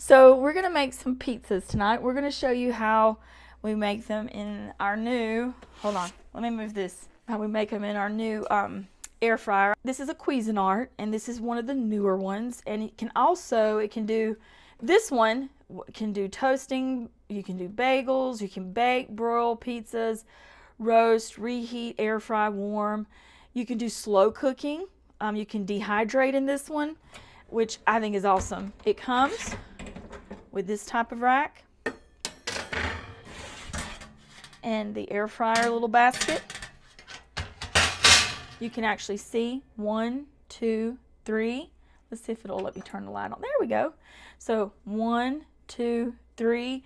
So we're going to make some pizzas tonight. We're going to show you how we make them in our new, hold on, let me move this, how we make them in our new air fryer. This is a Cuisinart, and this is one of the newer ones, and it can do, this one can do toasting, you can do bagels, you can bake, broil pizzas, roast, reheat, air fry, warm. You can do slow cooking. You can dehydrate in this one, which I think is awesome. It comes with this type of rack and the air fryer little basket. You can actually see 1, 2, 3. Let's see if it'll let me turn the light on. There we go. So 1, 2, 3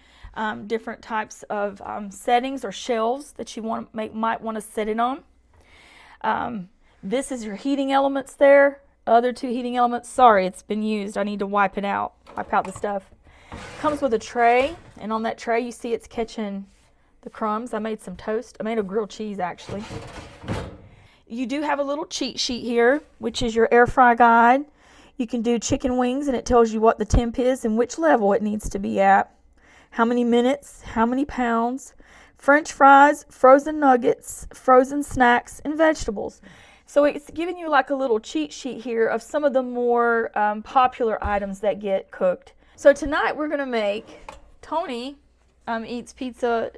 different types of settings or shelves that you might want to set it on. This is your heating elements there. Other 2 heating elements. Sorry, it's been used. I need to wipe it out. Wipe out the stuff. Comes with a tray, and on that tray you see it's catching the crumbs. I made some toast. I made a grilled cheese actually. You do have a little cheat sheet here, which is your air fry guide. You can do chicken wings, and it tells you what the temp is and which level it needs to be at. How many minutes, how many pounds. French fries, frozen nuggets, frozen snacks, and vegetables. So it's giving you like a little cheat sheet here of some of the more popular items that get cooked. So tonight we're going to make, Tony eats pizza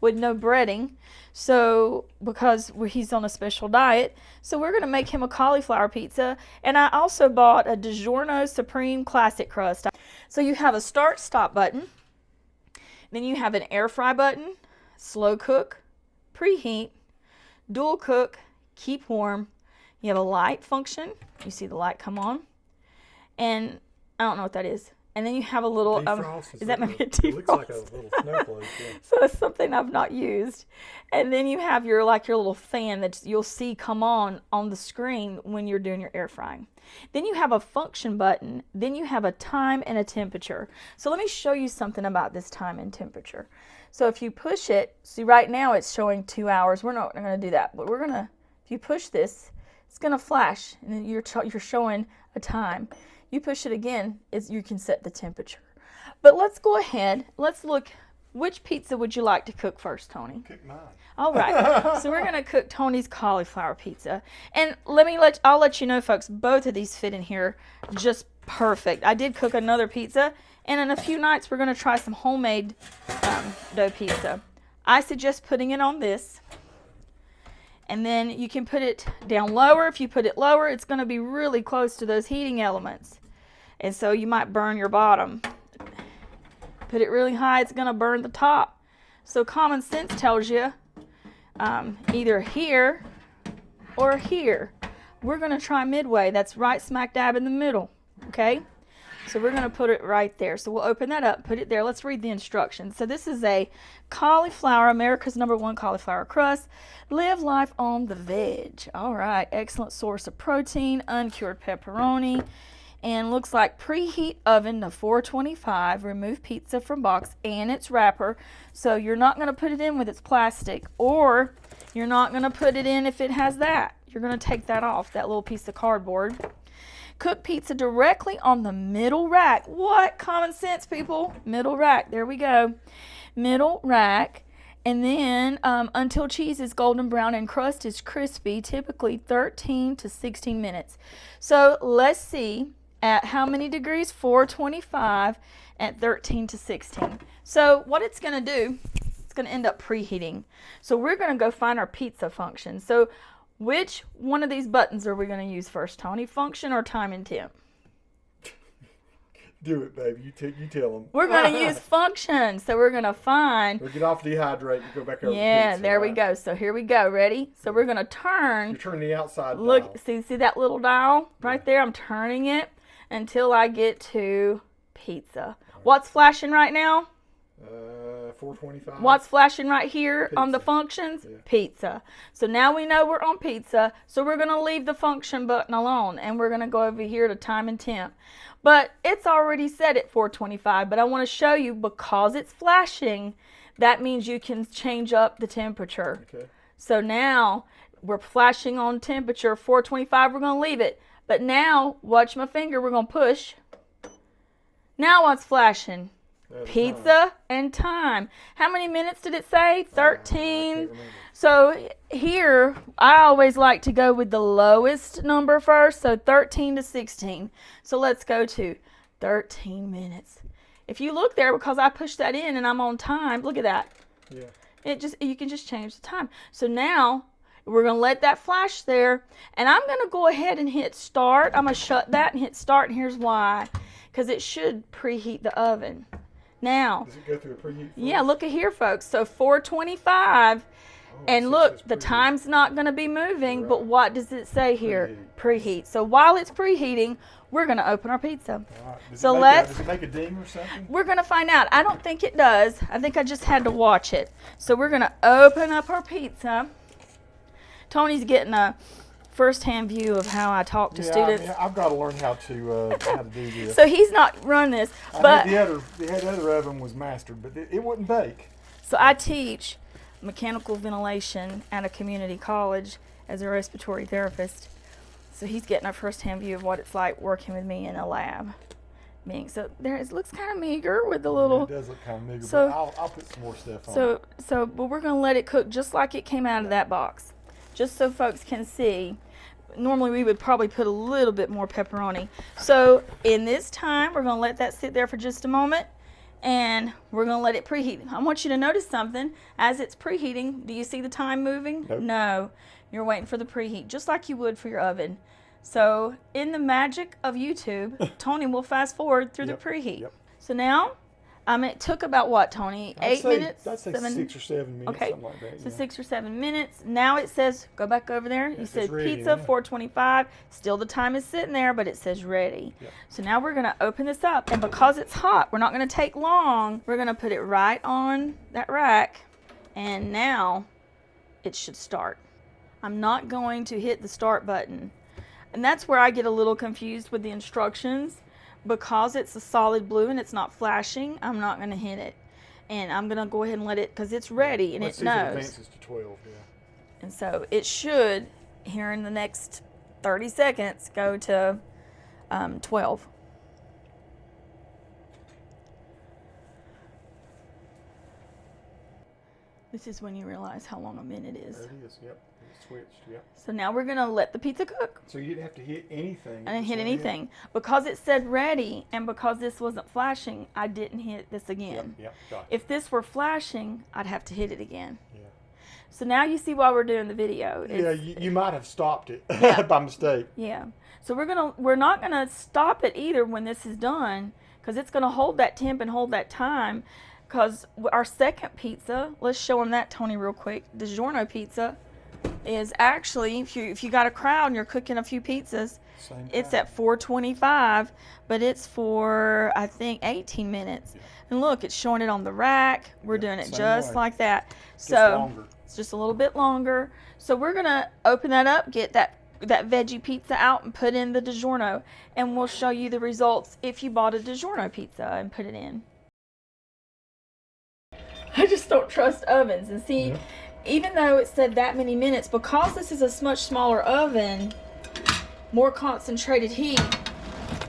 with no breading, so because he's on a special diet. So we're going to make him a cauliflower pizza. And I also bought a Digiorno Supreme Classic Crust. So you have a start-stop button. Then you have an air fry button, slow cook, preheat, dual cook, keep warm. You have a light function. You see the light come on. And I don't know what that is. And then you have a little, is that maybe a defrost? It looks like a little snowflake, yeah. So it's something I've not used. And then you have your little fan that you'll see come on the screen when you're doing your air frying. Then you have a function button. Then you have a time and a temperature. So let me show you something about this time and temperature. So if you push it, see right now it's showing 2 hours. We're not going to do that, but if you push this, it's going to flash, and then you're showing a time. You push it again, you can set the temperature. But let's go ahead. Let's look. Which pizza would you like to cook first, Tony? Cook mine. All right. So we're going to cook Tony's cauliflower pizza. And I'll let you know, folks, both of these fit in here just perfect. I did cook another pizza, and in a few nights we're going to try some homemade dough pizza. I suggest putting it on this. And then you can put it down lower. If you put it lower, it's going to be really close to those heating elements. And so you might burn your bottom. Put it really high, it's going to burn the top. So common sense tells you either here or here. We're going to try midway. That's right smack dab in the middle. Okay? So we're going to put it right there. So we'll open that up, put it there. Let's read the instructions. So this is a cauliflower, America's #1 cauliflower crust. Live life on the veg. All right. Excellent source of protein, uncured pepperoni. And looks like preheat oven to 425. Remove pizza from box and its wrapper. So you're not going to put it in with its plastic, or you're not going to put it in if it has that. You're going to take that off, that little piece of cardboard. Cook pizza directly on the middle rack. What? Common sense, people. Middle rack. There we go. Middle rack. And then until cheese is golden brown and crust is crispy, typically 13 to 16 minutes. So let's see at how many degrees? 425 at 13 to 16. So what it's going to do, it's going to end up preheating. So we're going to go find our pizza function. So which one of these buttons are we going to use first, Tony? Function or time and temp? Do it, baby. You tell them. We're going to use function. So we're going to find. We'll get off dehydrate and go back over Yeah, pizza, there right? we go. So here we go. Ready? So we're going to turn. You turn the outside Look, dial. see that little dial right there? I'm turning it until I get to pizza. What's flashing right now? 425. What's flashing right here Pizza. on the functions? Yeah. Pizza. So now we know we're on pizza. So we're going to leave the function button alone, and we're going to go over here to time and temp. But it's already set at 425, but I want to show you because it's flashing, that means you can change up the temperature. Okay. So now we're flashing on temperature 425. We're going to leave it. But now, watch my finger. We're going to push. Now what's flashing? That's Pizza and time. How many minutes did it say? 13. can't remember. So here, I always like to go with the lowest number first, so 13 to 16. So let's go to 13 minutes. If you look there, because I pushed that in and I'm on time, look at that. Yeah. You can just change the time. So now we're going to let that flash there, and I'm going to go ahead and hit start. I'm going to shut that and hit start, and here's why. Because it should preheat the oven. Now, Does it go through a preheat? yeah, look at here, folks. So 425, and look, the time's not going to be moving, Right. but what does it say here? Preheat. So while it's preheating, we're going to open our pizza. All right. Does it make a ding or something? We're going to find out. I don't think it does. I think I just had to watch it. So we're going to open up our pizza. Tony's getting a first-hand view of how I talk to students. I mean, I've got to learn how to do this. So he's not run this, but the other oven was mastered, but it wouldn't bake. so I teach mechanical ventilation at a community college as a respiratory therapist. So he's getting a first-hand view of what it's like working with me in a lab. So there, it looks kind of meager with the little. It does look kind of meager, So- but I'll put some more stuff on. But we're gonna let it cook just like it came out of that box, just so folks can see. Normally we would probably put a little bit more pepperoni. So in this time, we're gonna let that sit there for just a moment, and we're gonna let it preheat. I want you to notice something. As it's preheating, do you see the time moving? Nope. No, you're waiting for the preheat, just like you would for your oven. So in the magic of YouTube, Tony will fast forward through Yep, the preheat. yep. So now, it took about what, Tony? I'd 8 say, minutes? I'd say 7? 6 or 7 minutes, Okay. something like that. So yeah. 6 or 7 minutes. Now it says, go back over there. You it said says ready pizza, now. 425. Still the time is sitting there, but it says ready. Yep. So now we're going to open this up. And because it's hot, we're not going to take long. We're going to put it right on that rack. And now it should start. I'm not going to hit the start button. And that's where I get a little confused with the instructions. Because it's a solid blue and it's not flashing, I'm not going to hit it. And I'm going to go ahead and let it, because it's ready and Let's it see if it knows. advances to 12, yeah. And so it should, here in the next 30 seconds, go to 12. This is when you realize how long a minute is. There it is, yep. It switched, yep. So now we're going to let the pizza cook. So you didn't have to hit anything. I didn't hit Just let it- anything. Because it said ready and because this wasn't flashing, I didn't hit this Yep, again. yep, got it. If this were flashing, I'd have to hit it again. Yeah. So now you see why we're doing the video. Yeah, It's- you might have stopped it Yeah. by mistake. Yeah. So we're not gonna stop it either when this is done, because it's gonna hold that temp and hold that time. Because our second pizza, let's show them that, Tony, real quick. Digiorno pizza is actually, if you got a crowd and you're cooking a few pizzas, Same it's time. at 425, but it's for I think 18 minutes. Yeah. And look, it's showing it on the rack. We're Yeah, doing it same just way. like that. Just So longer. it's just a little bit longer. So we're gonna open that up, get that veggie pizza out and put in the Digiorno, and we'll show you the results if you bought a Digiorno pizza and put it in. I just don't trust ovens. And see, Yeah. even though it said that many minutes, because this is a much smaller oven, more concentrated heat,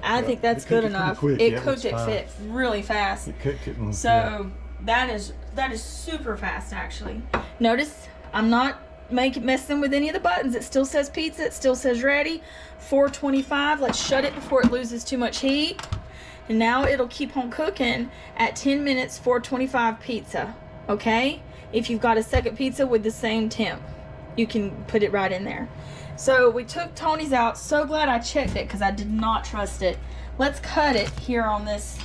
I think that's It cooked good it pretty enough. quick. It Yeah, cooked it it's fit really fast. It cooked it. And, So that is super fast, actually. Notice I'm not messing with any of the buttons. It still says pizza. It still says ready. 425. Let's shut it before it loses too much heat. And now it'll keep on cooking at 10 minutes, 425 pizza. Okay? If you've got a second pizza with the same temp, you can put it right in there. So we took Tony's out. So glad I checked it because I did not trust it. Let's cut it here on this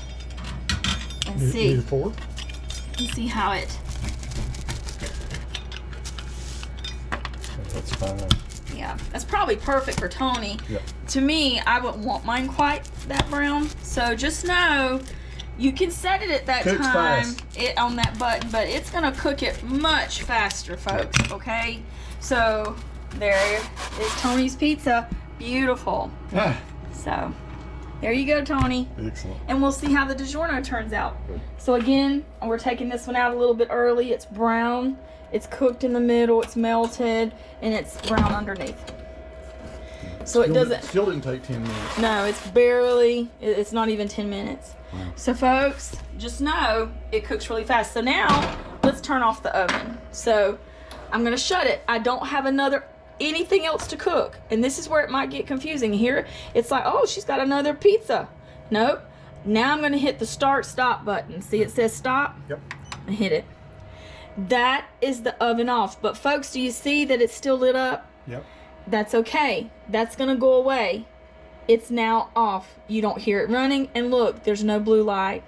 and see. Need a fork? And see how it. That's fine. Yeah, that's probably perfect for Tony. Yep. To me, I wouldn't want mine quite that brown. So just know you can set it at that Cooks time fast. on that button, but it's gonna cook it much faster, folks. Okay, so there is Tony's pizza. Beautiful. Ah, So there you go, Tony. excellent. And we'll see how the Digiorno turns out. So again, we're taking this one out a little bit early. It's brown, it's cooked in the middle, it's melted, and it's brown underneath. So it doesn't. Still didn't take 10 minutes. No, it's barely. It's not even 10 minutes. Wow. So folks, just know it cooks really fast. So now let's turn off the oven. So I'm gonna shut it. I don't have anything else to cook, and this is where it might get confusing. Here it's like, oh, she's got another pizza. Nope. Now I'm gonna hit the stop button. See, it says stop. Yep. And hit it. That is the oven off. But folks, do you see that it's still lit up? Yep. That's okay. That's gonna go away. It's now off. You don't hear it running, and look, there's no blue light.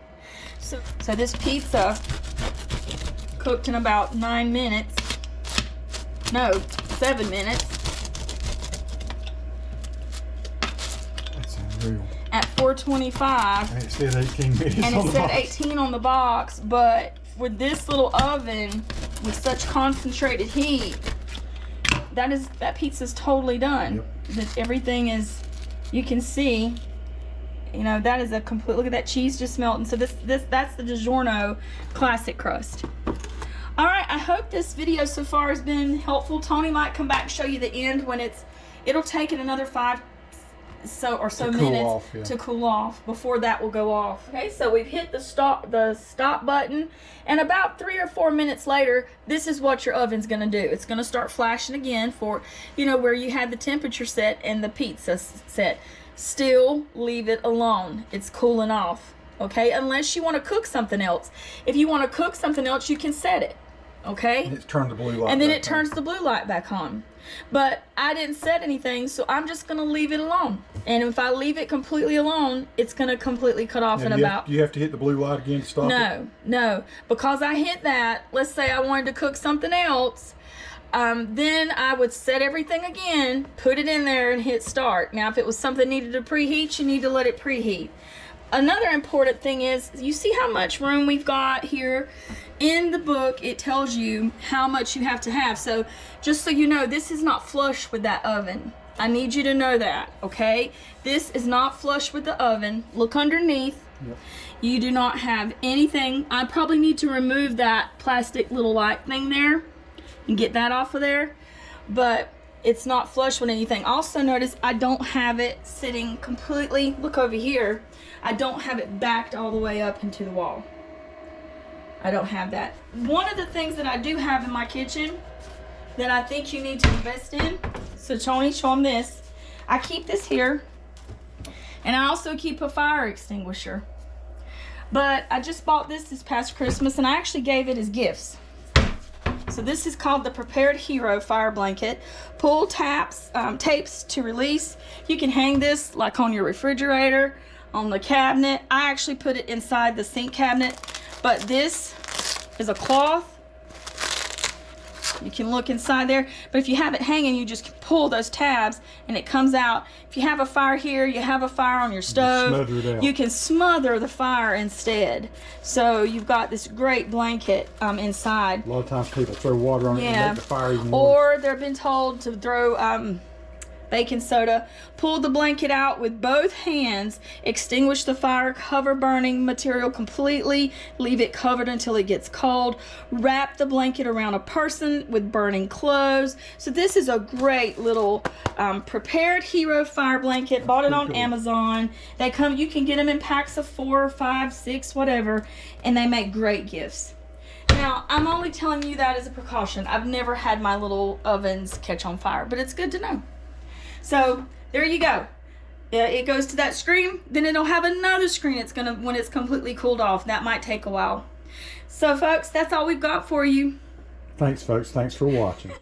So this pizza cooked in about 9 minutes. No, 7 minutes. That's unreal. At 425. And it said 18 minutes And on it the said box. 18 on the box, but with this little oven with such concentrated heat, that pizza's totally done. Yep. Everything is, you can see, you know, that is a complete, look at that cheese just melting. So that's the Digiorno Classic Crust. All right, I hope this video so far has been helpful. Tony might come back and show you the end when it'll take it another 5 or so minutes to cool off before that will go off. Okay, so we've hit the stop button, and about 3 or 4 minutes later, this is what your oven's gonna do. It's gonna start flashing again for, you know, where you had the temperature set and the pizza set. Still leave it alone. It's cooling off, okay? Unless you want to cook something else. If you want to cook something else, you can set it, okay? And it turns the blue light and then back it turns the blue light back on. But I didn't set anything, so I'm just gonna leave it alone. And if I leave it completely alone, it's gonna completely cut off in about. You have to hit the blue light again to stop it? No, because I hit that. Let's say I wanted to cook something else. Then I would set everything again, put it in there, and hit start. Now, if it was something needed to preheat, you need to let it preheat. Another important thing is, you see how much room we've got here? In the book, it tells you how much you have to have. So just so you know, this is not flush with that oven. I need you to know that, okay? This is not flush with the oven. Look underneath. Yep. You do not have anything. I probably need to remove that plastic little light thing there and get that off of there. But it's not flush with anything. Also notice I don't have it sitting completely, look over here. I don't have it backed all the way up into the wall. I don't have that. One of the things that I do have in my kitchen that I think you need to invest in, so Tony, show them this. I keep this here, and I also keep a fire extinguisher. But I just bought this past Christmas, and I actually gave it as gifts. So this is called the Prepared Hero Fire Blanket. Pull tapes to release. You can hang this like on your refrigerator, on the cabinet. I actually put it inside the sink cabinet, but this is a cloth. You can look inside there, but if you have it hanging, you just pull those tabs and it comes out. If you have a fire here, you have a fire on your stove, you can smother the fire instead. So you've got this great blanket inside. A lot of times people throw water on it and make the fire even worse. Or they've been told to throw baking soda. Pull the blanket out with both hands, extinguish the fire, cover burning material completely, leave it covered until it gets cold, wrap the blanket around a person with burning clothes. So this is a great little Prepared Hero fire blanket. Bought it on Amazon. They come, you can get them in packs of 4, 5, 6, whatever, and they make great gifts. Now, I'm only telling you that as a precaution. I've never had my little ovens catch on fire, but it's good to know. So there you go. It goes to that screen, then it'll have another screen when it's completely cooled off. That might take a while. So folks, that's all we've got for you. Thanks folks, thanks for watching.